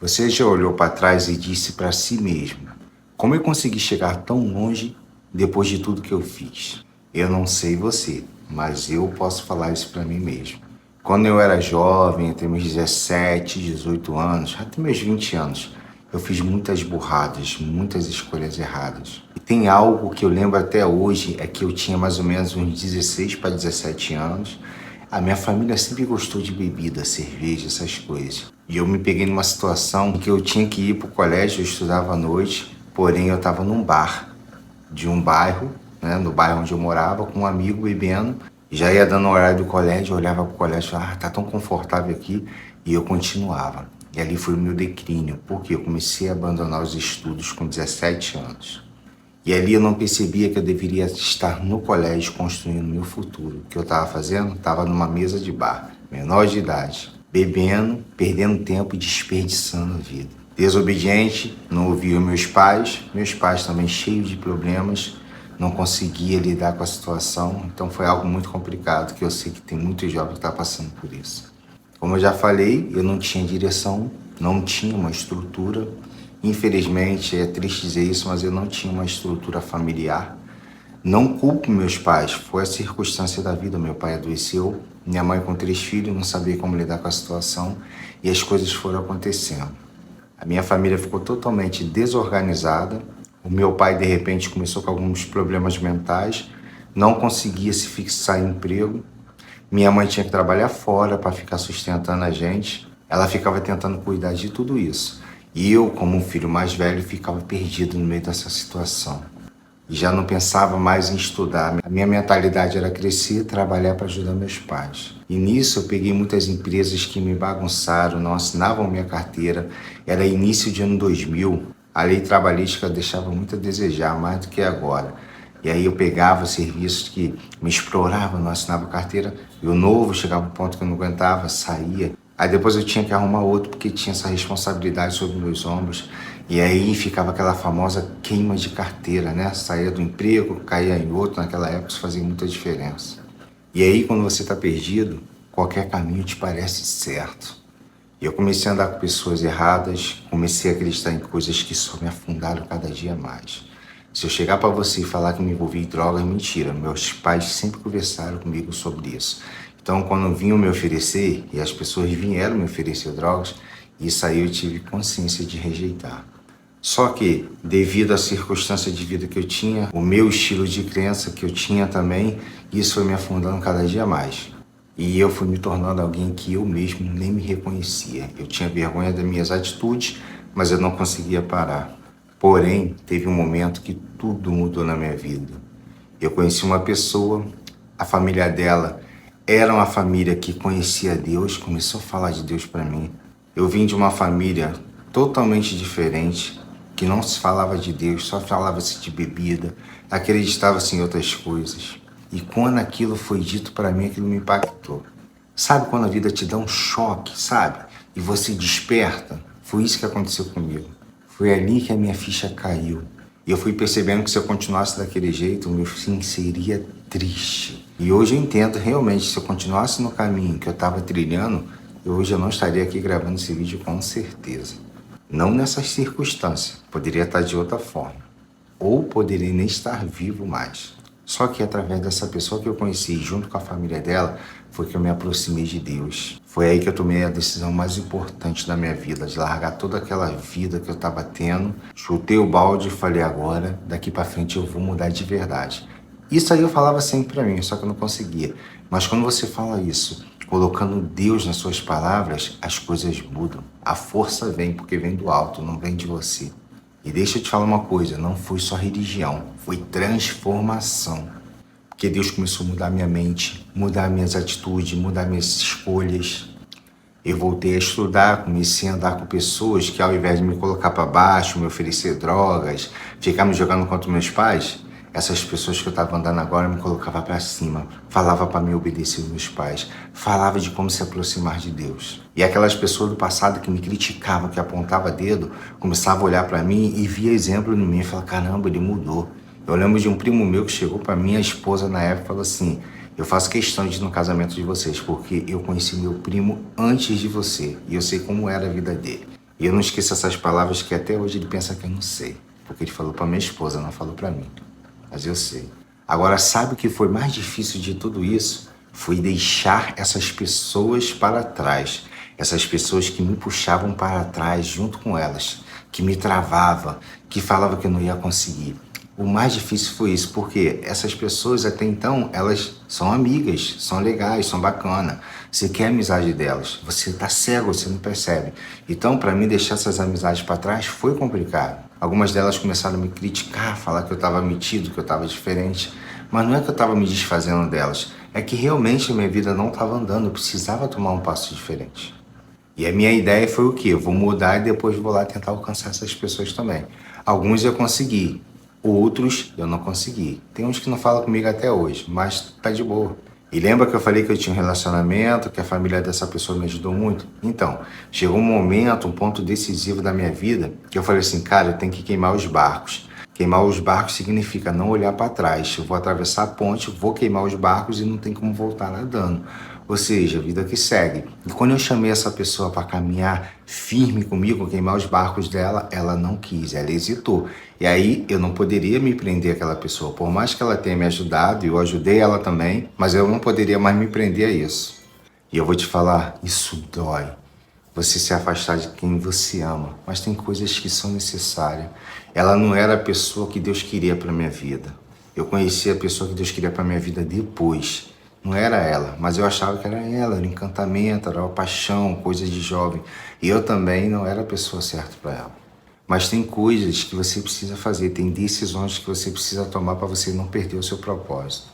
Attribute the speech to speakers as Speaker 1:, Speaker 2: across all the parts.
Speaker 1: Você já olhou para trás e disse para si mesmo: como eu consegui chegar tão longe depois de tudo que eu fiz? Eu não sei você, mas eu posso falar isso para mim mesmo. Quando eu era jovem, entre meus 17 e 18 anos, até meus 20 anos, eu fiz muitas burradas, muitas escolhas erradas. E tem algo que eu lembro até hoje, é que eu tinha mais ou menos uns 16 para 17 anos. A minha família sempre gostou de bebida, cerveja, essas coisas. E eu me peguei numa situação em que eu tinha que ir para o colégio, eu estudava à noite, porém eu estava num bar de um bairro, né, no bairro onde eu morava, com um amigo bebendo. Já ia dando o horário do colégio, eu olhava para o colégio e falava, tá tão confortável aqui, e eu continuava. E ali foi o meu declínio, porque eu comecei a abandonar os estudos com 17 anos. E ali eu não percebia que eu deveria estar no colégio construindo meu futuro. O que eu estava fazendo? Estava numa mesa de bar, menor de idade, bebendo, perdendo tempo e desperdiçando a vida. Desobediente, não ouvia meus pais também cheios de problemas, não conseguia lidar com a situação, então foi algo muito complicado, que eu sei que tem muitos jovens que estão passando por isso. Como eu já falei, eu não tinha direção, não tinha uma estrutura. Infelizmente, é triste dizer isso, mas eu não tinha uma estrutura familiar. Não culpo meus pais, foi a circunstância da vida. Meu pai adoeceu, minha mãe com 3 filhos, não sabia como lidar com a situação e as coisas foram acontecendo. A minha família ficou totalmente desorganizada. O meu pai, de repente, começou com alguns problemas mentais, não conseguia se fixar em emprego. Minha mãe tinha que trabalhar fora para ficar sustentando a gente. Ela ficava tentando cuidar de tudo isso. E eu, como um filho mais velho, ficava perdido no meio dessa situação. E já não pensava mais em estudar. A minha mentalidade era crescer e trabalhar para ajudar meus pais. E nisso eu peguei muitas empresas que me bagunçaram, não assinavam minha carteira. Era início de ano 2000. A lei trabalhística deixava muito a desejar, mais do que agora. E aí eu pegava serviços que me exploravam, não assinava carteira. E o novo chegava a um ponto que eu não aguentava, saía. Aí depois eu tinha que arrumar outro porque tinha essa responsabilidade sobre meus ombros. E aí ficava aquela famosa queima de carteira, né? Saía do emprego, caía em outro. Naquela época isso fazia muita diferença. E aí quando você está perdido, qualquer caminho te parece certo. E eu comecei a andar com pessoas erradas, comecei a acreditar em coisas que só me afundaram cada dia mais. Se eu chegar para você e falar que me envolvi em drogas, mentira. Meus pais sempre conversaram comigo sobre isso. Então, quando vinham me oferecer, e as pessoas vieram me oferecer drogas, isso aí eu tive consciência de rejeitar. Só que, devido à circunstância de vida que eu tinha, o meu estilo de crença que eu tinha também, isso foi me afundando cada dia mais. E eu fui me tornando alguém que eu mesmo nem me reconhecia. Eu tinha vergonha das minhas atitudes, mas eu não conseguia parar. Porém, teve um momento que tudo mudou na minha vida. Eu conheci uma pessoa, a família dela era uma família que conhecia Deus, começou a falar de Deus para mim. Eu vim de uma família totalmente diferente, que não se falava de Deus, só falava-se de bebida, acreditava-se em outras coisas. E quando aquilo foi dito para mim, aquilo me impactou. Sabe quando a vida te dá um choque, sabe? E você desperta? Foi isso que aconteceu comigo. Foi ali que a minha ficha caiu. E eu fui percebendo que se eu continuasse daquele jeito, o meu fim seria triste. E hoje eu entendo realmente, se eu continuasse no caminho que eu estava trilhando, hoje eu não estaria aqui gravando esse vídeo com certeza. Não nessas circunstâncias, poderia estar de outra forma. Ou poderia nem estar vivo mais. Só que através dessa pessoa que eu conheci, junto com a família dela, foi que eu me aproximei de Deus. Foi aí que eu tomei a decisão mais importante da minha vida, de largar toda aquela vida que eu estava tendo. Chutei o balde e falei, agora, daqui para frente eu vou mudar de verdade. Isso aí eu falava sempre para mim, só que eu não conseguia. Mas quando você fala isso, colocando Deus nas suas palavras, as coisas mudam. A força vem porque vem do alto, não vem de você. E deixa eu te falar uma coisa, não foi só religião, foi transformação. Porque Deus começou a mudar minha mente, mudar minhas atitudes, mudar minhas escolhas. Eu voltei a estudar, comecei a andar com pessoas que ao invés de me colocar para baixo, me oferecer drogas, ficar me jogando contra meus pais, essas pessoas que eu estava andando agora me colocavam para cima, falava para mim obedecer os meus pais, falava de como se aproximar de Deus. E aquelas pessoas do passado que me criticavam, que apontavam dedo, começavam a olhar para mim e via exemplo em mim e falavam, caramba, ele mudou. Eu lembro de um primo meu que chegou para mim, a esposa na época falou assim, eu faço questão de ir no casamento de vocês, porque eu conheci meu primo antes de você e eu sei como era a vida dele. E eu não esqueço essas palavras que até hoje ele pensa que eu não sei. Porque ele falou para minha esposa, não falou para mim. Mas eu sei. Agora, sabe o que foi mais difícil de tudo isso? Foi deixar essas pessoas para trás. Essas pessoas que me puxavam para trás junto com elas. Que me travava, que falava que eu não ia conseguir. O mais difícil foi isso, porque essas pessoas até então, elas são amigas, são legais, são bacanas. Você quer a amizade delas, você tá cego, você não percebe. Então, para mim, deixar essas amizades para trás foi complicado. Algumas delas começaram a me criticar, falar que eu estava metido, que eu estava diferente. Mas não é que eu estava me desfazendo delas, é que realmente a minha vida não estava andando, eu precisava tomar um passo diferente. E a minha ideia foi o quê? Eu vou mudar e depois vou lá tentar alcançar essas pessoas também. Alguns eu consegui, outros eu não consegui. Tem uns que não falam comigo até hoje, mas tá de boa. E lembra que eu falei que eu tinha um relacionamento, que a família dessa pessoa me ajudou muito? Então, chegou um momento, um ponto decisivo da minha vida, que eu falei assim, cara, eu tenho que queimar os barcos. Queimar os barcos significa não olhar para trás. Eu vou atravessar a ponte, vou queimar os barcos e não tem como voltar nadando. Ou seja, vida que segue. E quando eu chamei essa pessoa para caminhar firme comigo, queimar os barcos dela, ela não quis, ela hesitou. E aí eu não poderia me prender àquela pessoa. Por mais que ela tenha me ajudado, eu ajudei ela também, mas eu não poderia mais me prender a isso. E eu vou te falar, isso dói. Você se afastar de quem você ama, mas tem coisas que são necessárias. Ela não era a pessoa que Deus queria para minha vida. Eu conheci a pessoa que Deus queria para minha vida depois. Não era ela, mas eu achava que era ela, era um encantamento, era uma paixão, coisa de jovem. E eu também não era a pessoa certa para ela. Mas tem coisas que você precisa fazer, tem decisões que você precisa tomar para você não perder o seu propósito.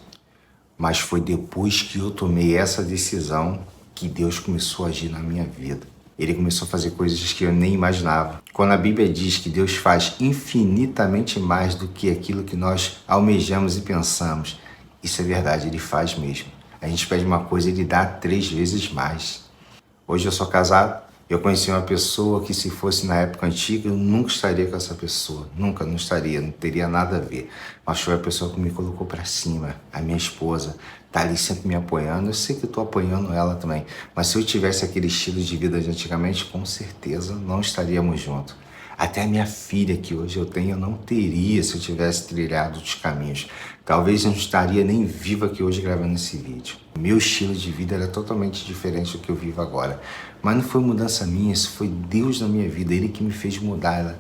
Speaker 1: Mas foi depois que eu tomei essa decisão que Deus começou a agir na minha vida. Ele começou a fazer coisas que eu nem imaginava. Quando a Bíblia diz que Deus faz infinitamente mais do que aquilo que nós almejamos e pensamos, isso é verdade, Ele faz mesmo. A gente pede uma coisa, Ele dá 3 vezes mais. Hoje eu sou casado, eu conheci uma pessoa que se fosse na época antiga, eu nunca estaria com essa pessoa. Nunca, não estaria, não teria nada a ver. Mas foi a pessoa que me colocou para cima, a minha esposa. Tá ali sempre me apoiando, eu sei que eu tô apoiando ela também. Mas se eu tivesse aquele estilo de vida de antigamente, com certeza não estaríamos juntos. Até a minha filha que hoje eu tenho, eu não teria se eu tivesse trilhado os caminhos. Talvez eu não estaria nem viva aqui hoje gravando esse vídeo. O meu estilo de vida era totalmente diferente do que eu vivo agora. Mas não foi mudança minha, isso foi Deus na minha vida. Ele que me fez mudar,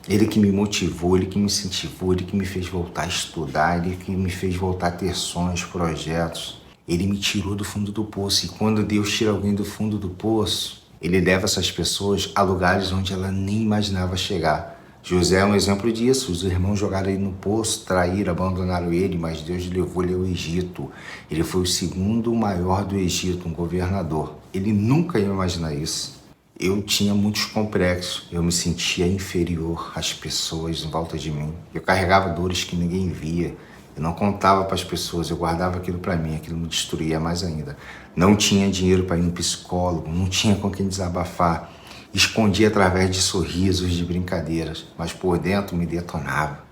Speaker 1: Ele que me motivou, Ele que me incentivou, Ele que me fez voltar a estudar, Ele que me fez voltar a ter sonhos, projetos. Ele me tirou do fundo do poço. E quando Deus tira alguém do fundo do poço, Ele leva essas pessoas a lugares onde ela nem imaginava chegar. José é um exemplo disso. Os irmãos jogaram ele no poço, traíram, abandonaram ele, mas Deus levou ele ao Egito. Ele foi o segundo maior do Egito, um governador. Ele nunca ia imaginar isso. Eu tinha muitos complexos, eu me sentia inferior às pessoas em volta de mim. Eu carregava dores que ninguém via. Eu não contava para as pessoas, eu guardava aquilo para mim, aquilo me destruía mais ainda. Não tinha dinheiro para ir no psicólogo, não tinha com quem desabafar. Escondia através de sorrisos, de brincadeiras, mas por dentro me detonava.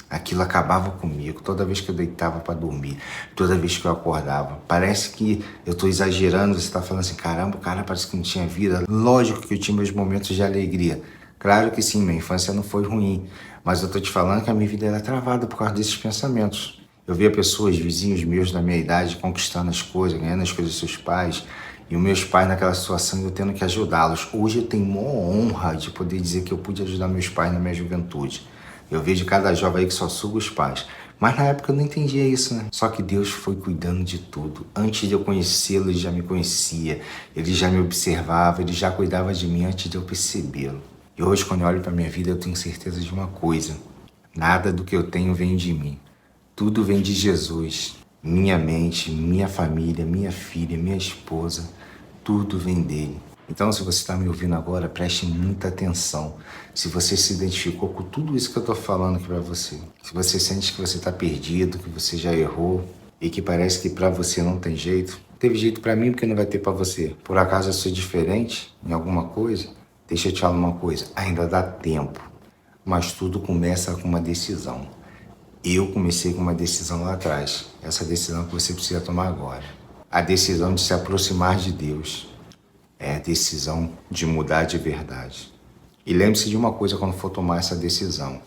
Speaker 1: Aquilo acabava comigo toda vez que eu deitava para dormir, toda vez que eu acordava. Parece que eu estou exagerando, você está falando assim, caramba, o cara parece que não tinha vida. Lógico que eu tinha meus momentos de alegria. Claro que sim, minha infância não foi ruim, mas eu estou te falando que a minha vida era travada por causa desses pensamentos. Eu via pessoas, vizinhos meus da minha idade, conquistando as coisas, ganhando as coisas dos seus pais, e os meus pais naquela situação eu tendo que ajudá-los. Hoje eu tenho uma honra de poder dizer que eu pude ajudar meus pais na minha juventude. Eu vejo cada jovem aí que só suga os pais. Mas na época eu não entendia isso, né? Só que Deus foi cuidando de tudo. Antes de eu conhecê-lo, Ele já me conhecia. Ele já me observava, Ele já cuidava de mim antes de eu percebê-lo. E hoje, quando eu olho para minha vida, eu tenho certeza de uma coisa. Nada do que eu tenho vem de mim. Tudo vem de Jesus. Minha mente, minha família, minha filha, minha esposa, tudo vem dele. Então, se você está me ouvindo agora, preste muita atenção. Se você se identificou com tudo isso que eu estou falando aqui para você, se você sente que você está perdido, que você já errou e que parece que para você não tem jeito, teve jeito para mim porque não vai ter para você. Por acaso eu sou diferente em alguma coisa? Deixa eu te falar uma coisa, ainda dá tempo, mas tudo começa com uma decisão. Eu comecei com uma decisão lá atrás, essa decisão que você precisa tomar agora. A decisão de se aproximar de Deus. É a decisão de mudar de verdade. E lembre-se de uma coisa quando for tomar essa decisão.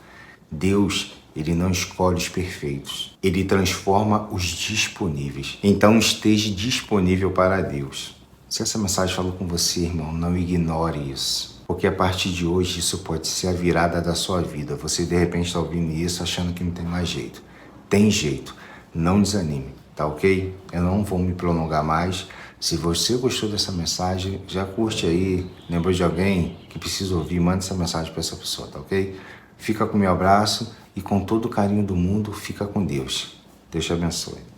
Speaker 1: Deus, Ele não escolhe os perfeitos. Ele transforma os disponíveis. Então esteja disponível para Deus. Se essa mensagem falou com você, irmão, não ignore isso. Porque a partir de hoje isso pode ser a virada da sua vida. Você de repente está ouvindo isso achando que não tem mais jeito. Tem jeito. Não desanime, tá ok? Eu não vou me prolongar mais. Se você gostou dessa mensagem, já curte aí. Lembrou de alguém que precisa ouvir? Manda essa mensagem para essa pessoa, tá ok? Fica com o meu abraço e com todo o carinho do mundo, fica com Deus. Deus te abençoe.